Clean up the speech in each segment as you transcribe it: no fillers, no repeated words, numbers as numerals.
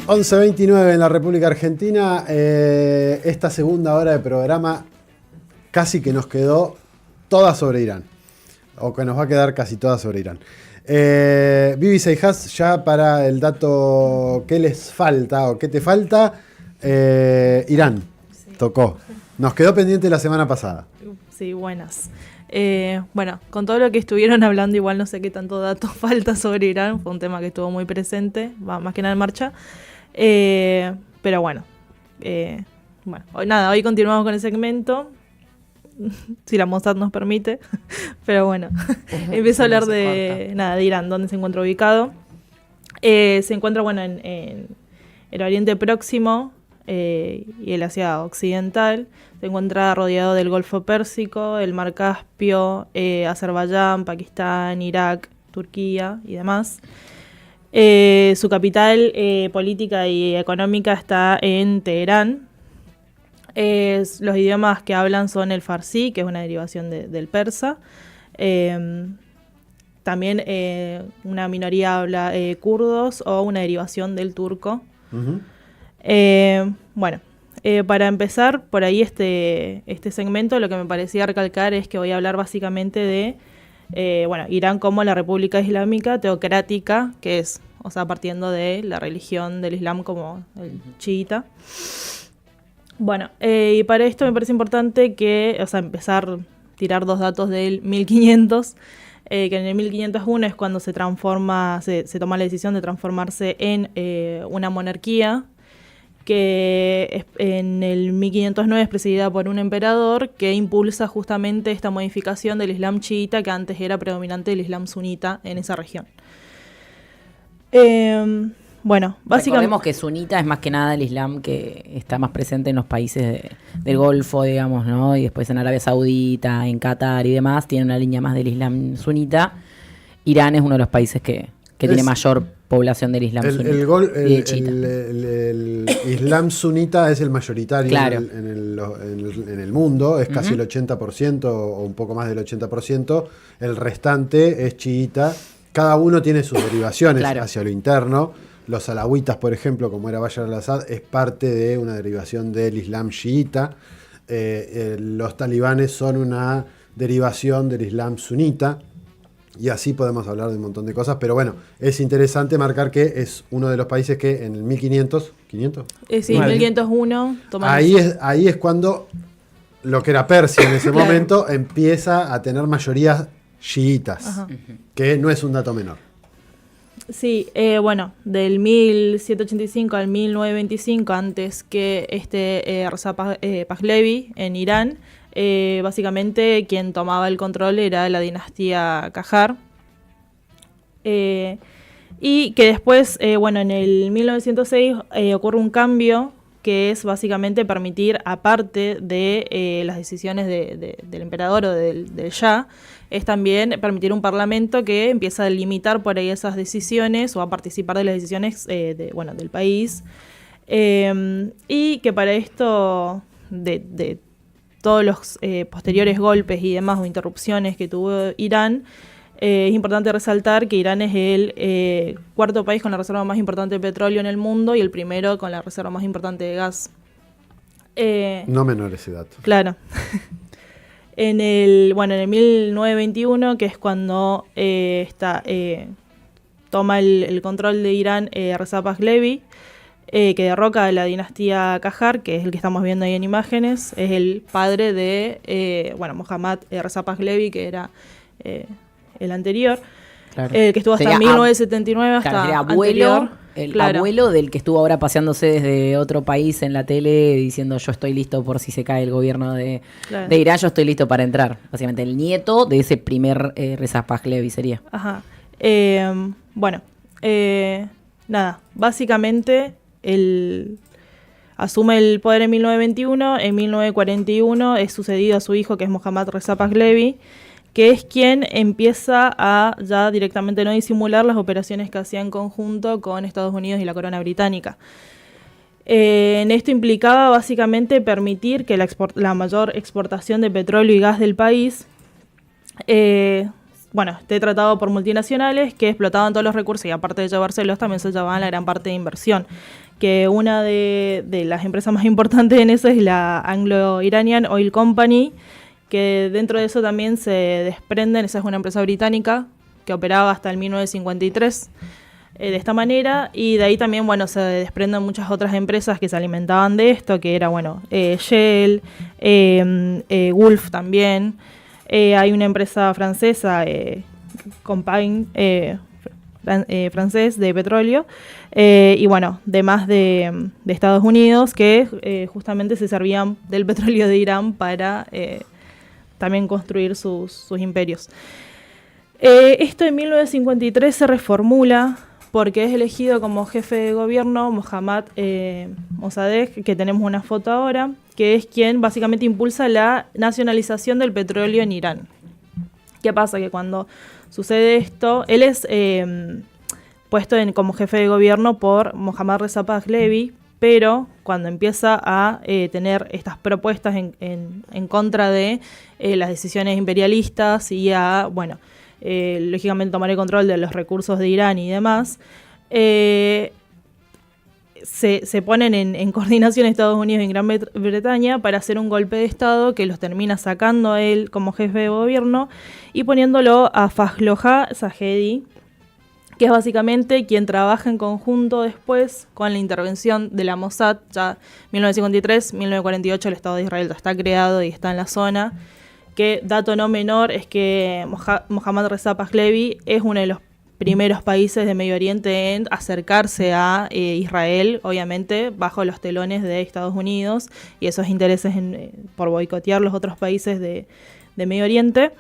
11:29 en la República Argentina. Esta segunda hora de programa casi que nos quedó toda sobre Irán. O que nos va a quedar casi toda sobre Irán. Vivi Seijas, ya para el dato ¿qué les falta o qué te falta? Irán, sí. Tocó. Nos quedó pendiente la semana pasada. Sí, buenas. Bueno, con todo lo que estuvieron hablando, igual no sé qué tanto dato falta sobre Irán. Fue un tema que estuvo muy presente, va más que nada en marcha. Pero bueno, hoy continuamos con el segmento. Si la Mossad nos permite, pero bueno, empiezo a hablar de Irán, dónde se encuentra ubicado. Se encuentra en el Oriente Próximo y el Asia Occidental. Se encuentra rodeado del Golfo Pérsico, el Mar Caspio, Azerbaiyán, Pakistán, Irak, Turquía y demás. Su capital política y económica está en Teherán. Los idiomas que hablan son el farsi, que es una derivación del persa. También una minoría habla kurdos o una derivación del turco. Uh-huh. Para empezar, por ahí este segmento, lo que me parecía recalcar es que voy a hablar básicamente de Irán como la República Islámica teocrática, que es, o sea, partiendo de la religión del Islam como el chiita. Bueno, y para esto me parece importante empezar a tirar dos datos del 1500, que en el 1501 es cuando se toma la decisión de transformarse en una monarquía, que en el 1509 es presidida por un emperador que impulsa justamente esta modificación del Islam chiita, que antes era predominante del Islam sunita en esa región. Básicamente... Recordemos que sunita es más que nada el Islam que está más presente en los países del Golfo, digamos, ¿no? Y después en Arabia Saudita, en Qatar y demás, tiene una línea más del Islam sunita. Irán es uno de los países que tiene mayor población del Islam sunita. El Islam sunita es el mayoritario, claro, en el mundo, es casi el 80% o un poco más del 80%. El restante es chiita. Cada uno tiene sus derivaciones, claro, hacia lo interno. Los alawitas, por ejemplo, como era Bashar al-Assad, es parte de una derivación del Islam chiita. Los talibanes son una derivación del Islam sunita. Y así podemos hablar de un montón de cosas. Pero bueno, es interesante marcar que es uno de los países que en el 1500... ¿500? Sí, 1501. Ahí es cuando lo que era Persia en ese momento empieza a tener mayorías chiitas. Ajá. Que no es un dato menor. Sí, del 1785 al 1925, antes que Reza Pahlavi en Irán, básicamente quien tomaba el control era la dinastía Qajar. Y que después, en el 1906 ocurre un cambio que es básicamente permitir, aparte de las decisiones del emperador o del Shah, es también permitir un parlamento que empieza a limitar por ahí esas decisiones o a participar de las decisiones del país. Y que para esto, de todos los posteriores golpes y demás o interrupciones que tuvo Irán, es importante resaltar que Irán es el cuarto país con la reserva más importante de petróleo en el mundo y el primero con la reserva más importante de gas. No menor ese dato. Claro. En el 1921, que es cuando toma el control de Irán Reza Pahlavi, que derroca a la dinastía Qajar, que es el que estamos viendo ahí en imágenes, es el padre de Mohammad Reza Pahlavi, que era el anterior, claro, que estuvo hasta 1979, hasta el abuelo, anterior. Abuelo del que estuvo ahora paseándose desde otro país en la tele diciendo yo estoy listo por si se cae el gobierno de Irán, yo estoy listo para entrar. Básicamente el nieto de ese primer Reza Pahlavi sería. Ajá. Básicamente él asume el poder en 1921, en 1941 es sucedido a su hijo, que es Mohammad Reza Pahlavi, que es quien empieza a ya directamente no disimular las operaciones que hacía en conjunto con Estados Unidos y la corona británica. En esto implicaba básicamente permitir que la mayor exportación de petróleo y gas del país esté tratado por multinacionales que explotaban todos los recursos y aparte de llevárselos también se llevaban la gran parte de inversión, que una de las empresas más importantes en eso es la Anglo-Iranian Oil Company, que dentro de eso también se desprenden, esa es una empresa británica que operaba hasta el 1953 de esta manera, y de ahí también, bueno, se desprenden muchas otras empresas que se alimentaban de esto, que era, bueno, Shell, Gulf también, hay una empresa francesa, Compagne, francés de petróleo, y bueno, demás de Estados Unidos que justamente se servían del petróleo de Irán para también construir sus imperios. Esto en 1953 se reformula porque es elegido como jefe de gobierno Mohammad Mossadegh, que tenemos una foto ahora, que es quien básicamente impulsa la nacionalización del petróleo en Irán. ¿Qué pasa? Que cuando sucede esto, él es puesto como jefe de gobierno por Mohammad Reza Pahlavi, pero cuando empieza a tener estas propuestas en contra de las decisiones imperialistas y a, bueno, lógicamente tomar el control de los recursos de Irán y demás, se ponen en coordinación Estados Unidos y Gran Bretaña para hacer un golpe de Estado que los termina sacando a él como jefe de gobierno y poniéndolo a Fajloja Zahedi, que es básicamente quien trabaja en conjunto después con la intervención de la Mossad. Ya 1953, 1948 el Estado de Israel ya está creado y está en la zona. Que dato no menor es que Mohammad Reza Pahlavi es uno de los primeros países de Medio Oriente en acercarse a Israel, obviamente bajo los telones de Estados Unidos y esos intereses por boicotear los otros países de Medio Oriente.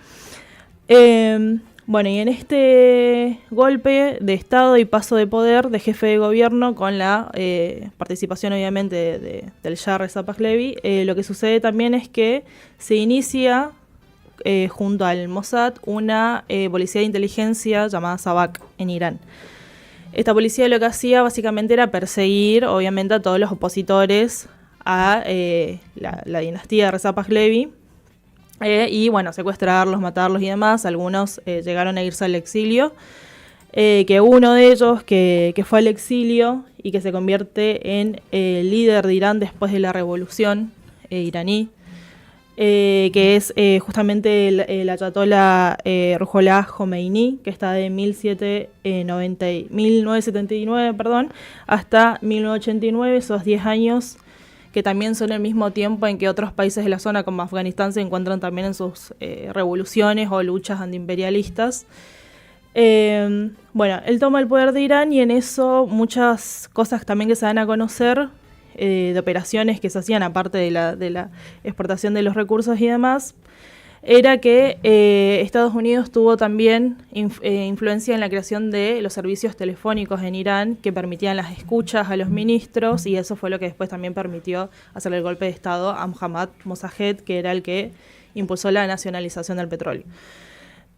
Bueno, y en este golpe de Estado y paso de poder de jefe de gobierno con la participación obviamente del Shah Reza Pahlavi, lo que sucede también es que se inicia junto al Mossad una policía de inteligencia llamada Savak en Irán. Esta policía lo que hacía básicamente era perseguir obviamente a todos los opositores a la dinastía de Reza Pahlavi, y bueno, secuestrarlos, matarlos y demás. Algunos llegaron a irse al exilio, que uno de ellos que fue al exilio y que se convierte en líder de Irán después de la revolución iraní, que es justamente el ayatollah Ruhollah Khomeini, que está de 1979 hasta 1989, esos 10 años que también son el mismo tiempo en que otros países de la zona como Afganistán se encuentran también en sus revoluciones o luchas antiimperialistas. Bueno, él toma el poder de Irán y en eso muchas cosas también que se dan a conocer de operaciones que se hacían aparte de la exportación de los recursos y demás, era que Estados Unidos tuvo también influencia en la creación de los servicios telefónicos en Irán que permitían las escuchas a los ministros, y eso fue lo que después también permitió hacer el golpe de Estado a Mohammad Mossadegh, que era el que impulsó la nacionalización del petróleo.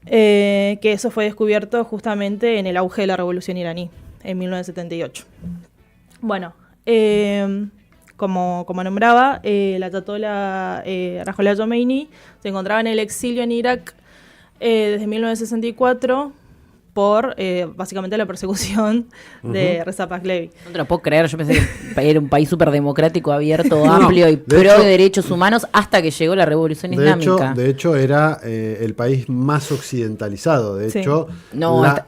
Que eso fue descubierto justamente en el auge de la revolución iraní, en 1978. Bueno, como nombraba, el ayatollah Ruhollah Khomeini se encontraba en el exilio en Irak desde 1964 por básicamente la persecución de Reza Pahlavi. No te lo puedo creer, yo pensé que era un país súper democrático, abierto, amplio y pro de derechos humanos hasta que llegó la revolución islámica. De hecho era el país más occidentalizado. De hecho,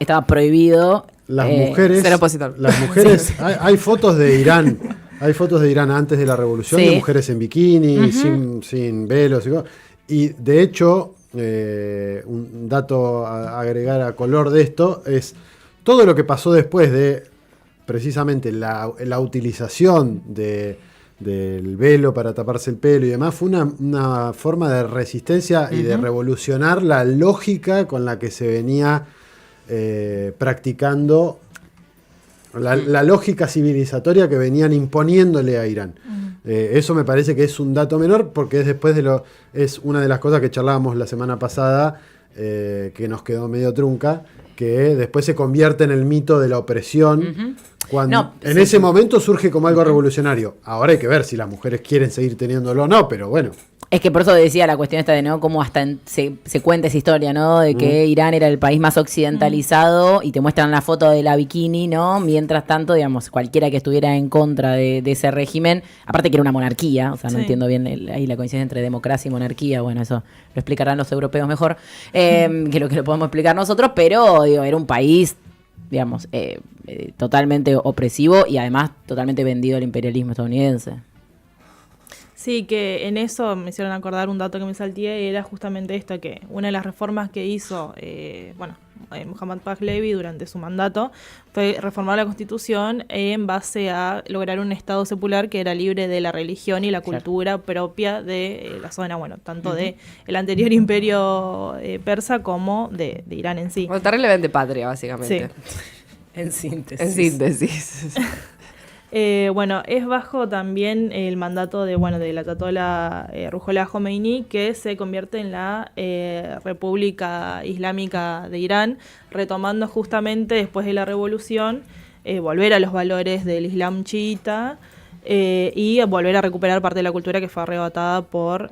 estaba prohibido. Las mujeres, ser opositor. Las mujeres, sí. Hay fotos de Irán. Hay fotos de Irán antes de la revolución, de mujeres en bikini, sin velos. Y de hecho, un dato a agregar a color de esto es todo lo que pasó después de precisamente la utilización del velo para taparse el pelo y demás. Fue una forma de resistencia y de revolucionar la lógica con la que se venía practicando la lógica civilizatoria que venían imponiéndole a Irán. Eso me parece que es un dato menor porque es una de las cosas que charlábamos la semana pasada, que nos quedó medio trunca, que después se convierte en el mito de la opresión. Cuando en ese momento surge como algo revolucionario. Ahora hay que ver si las mujeres quieren seguir teniéndolo o no, pero bueno. Es que por eso decía la cuestión esta de, ¿no? Cómo hasta se cuenta esa historia, ¿no? De que Irán era el país más occidentalizado y te muestran la foto de la bikini, ¿no? Mientras tanto, digamos, cualquiera que estuviera en contra de ese régimen, aparte que era una monarquía, o sea, no entiendo bien ahí la coincidencia entre democracia y monarquía, bueno, eso lo explicarán los europeos mejor que lo podemos explicar nosotros, pero, digo, era un país, digamos, totalmente opresivo y además totalmente vendido al imperialismo estadounidense. Sí, que en eso me hicieron acordar un dato que me salté, era justamente esto, que una de las reformas que hizo Mohammad Pahlavi durante su mandato fue reformar la Constitución en base a lograr un Estado secular que era libre de la religión y la cultura propia de la zona, bueno, tanto de el anterior imperio persa como de Irán en sí. Bueno, terriblemente patria, básicamente. Sí. En síntesis. En síntesis. Bueno, es bajo también el mandato del ayatolá Ruhollah Khomeini, que se convierte en la República Islámica de Irán, retomando justamente después de la revolución, volver a los valores del Islam chiita y volver a recuperar parte de la cultura que fue arrebatada por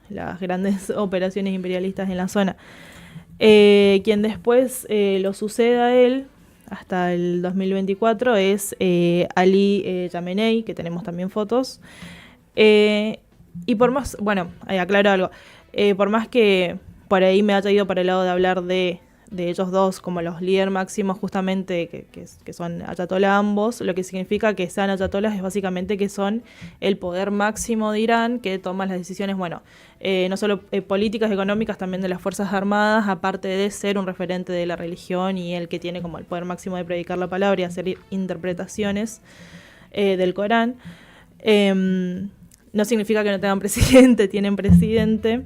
las grandes operaciones imperialistas en la zona. Quien después lo sucede a él hasta el 2024 es Ali Khamenei, que tenemos también fotos. Y por más, aclaro algo, por más que por ahí me haya ido para el lado de hablar de ellos dos como los líderes máximos justamente, que son ayatolá ambos, lo que significa que sean ayatolás es básicamente que son el poder máximo de Irán, que toma las decisiones, no solo políticas, económicas, también de las Fuerzas Armadas, aparte de ser un referente de la religión y el que tiene como el poder máximo de predicar la palabra y hacer interpretaciones del Corán. No significa que no tengan presidente, tienen presidente.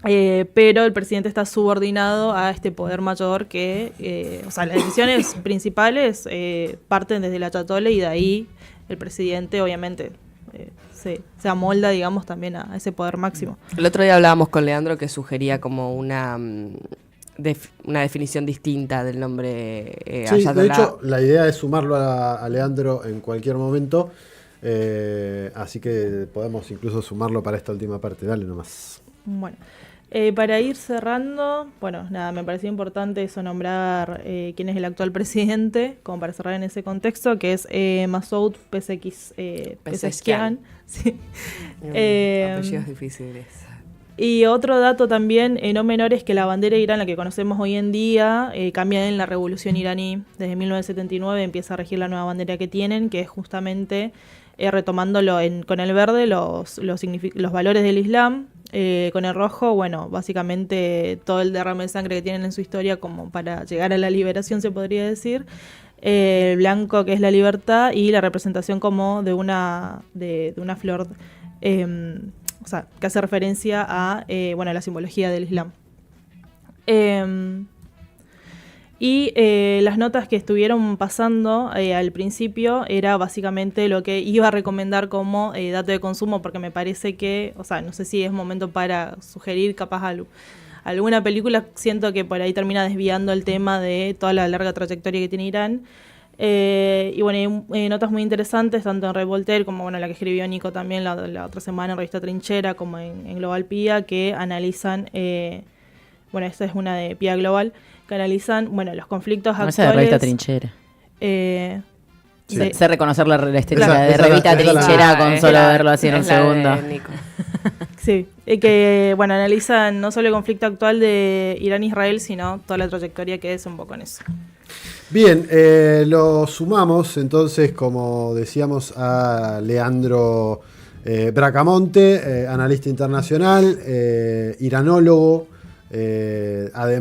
Pero el presidente está subordinado a este poder mayor que, las decisiones principales parten desde la ayatolá y de ahí el presidente obviamente se amolda, digamos, también a ese poder máximo. El otro día hablábamos con Leandro que sugería como una definición distinta del nombre ayatolá. De hecho, la idea es sumarlo a Leandro en cualquier momento, así que podemos incluso sumarlo para esta última parte. Dale nomás. Bueno. Para ir cerrando, me pareció importante eso, nombrar quién es el actual presidente, como para cerrar en ese contexto, que es Masoud Pezeshkian. Sí. Apellidos difíciles. Y otro dato también, no menor, es que la bandera de Irán, la que conocemos hoy en día, cambia en la revolución iraní. Desde 1979 empieza a regir la nueva bandera que tienen, que es justamente retomándolo con el verde los valores del Islam. Con el rojo, básicamente todo el derrame de sangre que tienen en su historia como para llegar a la liberación, se podría decir. El blanco, que es la libertad, y la representación como de una flor, que hace referencia a la simbología del Islam. Y las notas que estuvieron pasando al principio era básicamente lo que iba a recomendar como dato de consumo, porque me parece que, no sé si es momento para sugerir capaz alguna película, siento que por ahí termina desviando el tema de toda la larga trayectoria que tiene Irán. Hay notas muy interesantes, tanto en Red Voltaire como la que escribió Nico también la otra semana en Revista Trinchera, como en Global PIA, que analizan, esta es una de PIA Global, que analizan los conflictos actuales. Esa de Revista Trinchera. Sé reconocer la estética de Revista Trinchera con solo verlo así en un segundo. Sí, que analizan no solo el conflicto actual de Irán-Israel, sino toda la trayectoria que es un poco en eso. Bien, lo sumamos entonces, como decíamos, a Leandro Bracamonte, analista internacional, iranólogo, además